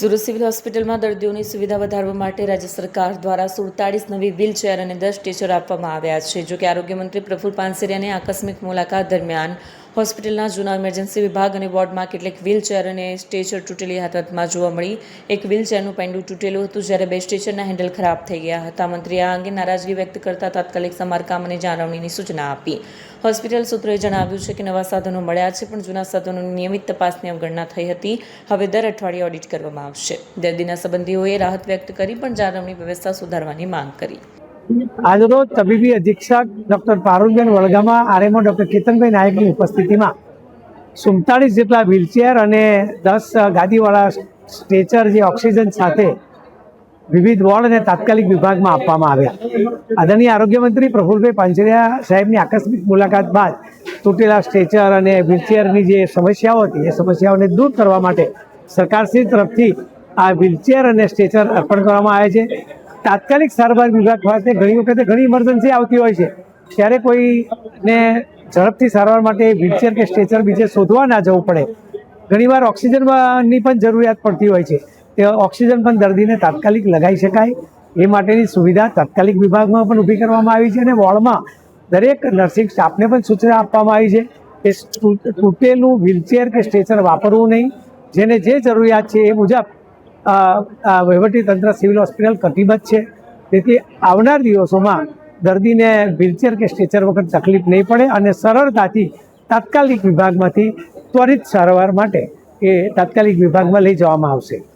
Surat civil હોસ્પિટલમાં દર્દીઓની સુવિધા વધારવા માટે રાજ્ય સરકાર દ્વારા 47 નવી વ્હીલચેર અને 10 સ્ટ્રેચર આપવામાં આવ્યા છે. જોકે આરોગ્ય મંત્રી પ્રફુલ પાનસેરિયાની આકસ્મિક મુલાકાત દરમિયાન હોસ્પિટલના જૂના ઇમરજન્સી વિભાગ અને વોર્ડમાં કેટલીક વ્હીલચેર અને સ્ટ્રેચર તૂટેલી હાલતમાં જોવા મળી. એક વ્હીલચેરનું પૈંડું તૂટેલું હતું, જ્યારે 2 સ્ટ્રેચરના હેન્ડલ ખરાબ થઈ ગયા હતા. મંત્રીએ આ અંગે નારાજગી વ્યક્ત કરતા તાત્કાલિક સમારકામ અને જાળવણીની સૂચના આપી. હોસ્પિટલ સૂત્રોએ જણાવ્યું છે કે નવા સાધનો મળ્યા છે, પણ જૂના સાધનોની નિયમિત તપાસની અવગણના થઈ હતી. હવે દર અઠવાડિયે ઓડિટ કરવામાં આવશે. દર્દીના સંબંધીઓએ રાહત વ્યક્ત કરી પણ જાળવણી વ્યવસ્થા સુધારવાની માંગ કરી. આજરોજ તબીબી અધિક્ષક doctor Parulben Vadgama, RMO doctor Ketanbhai નાયકની ઉપસ્થિતિમાં 47 જેટલા વ્હીલચેર અને 10 ગાદીવાળા સ્ટ્રેચર જે ઓક્સિજન સાથે વિવિધ વોર્ડ અને તાત્કાલિક વિભાગમાં આપવામાં આવ્યા. આદરણીય આરોગ્ય મંત્રી પ્રફુલભાઈ પાનસેરિયા સાહેબની આકસ્મિક મુલાકાત બાદ તૂટેલા સ્ટ્રેચર અને વ્હીલચેરની જે સમસ્યાઓ હતી એ સમસ્યાઓને દૂર કરવા માટે સરકારશ્રી તરફથી આ વ્હીલચેર અને સ્ટ્રેચર અર્પણ કરવામાં આવે છે. તાત્કાલિક સારવાર વિભાગ ખાતે ઘણી વખતે ઘણી ઇમરજન્સી આવતી હોય છે, ત્યારે કોઈને ઝડપથી સારવાર માટે વ્હીલચેર કે સ્ટ્રેચર બીજે શોધવા ના જવું પડે. ઘણીવાર ઓક્સિજનની પણ જરૂરિયાત પડતી હોય છે. તે ઓક્સિજન પણ દર્દીને તાત્કાલિક લગાવી શકાય એ માટેની સુવિધા તાત્કાલિક વિભાગમાં પણ ઊભી કરવામાં આવી છે અને વોર્ડમાં દરેક નર્સિંગ સ્ટાફને પણ સૂચના આપવામાં આવી છે કે તૂટેલું વ્હીલચેર કે સ્ટ્રેચર વાપરવું નહીં. જેને જે જરૂરિયાત છે એ મુજબ વહીવટીતંત્ર સિવિલ હોસ્પિટલ કટિબદ્ધ છે. તેથી આવનાર દિવસોમાં દર્દીને વ્હીલચેર કે સ્ટ્રેચર વગર તકલીફ નહીં પડે અને સરળતાથી તાત્કાલિક વિભાગમાંથી ત્વરિત સારવાર માટે એ તાત્કાલિક વિભાગમાં લઈ જવામાં આવશે.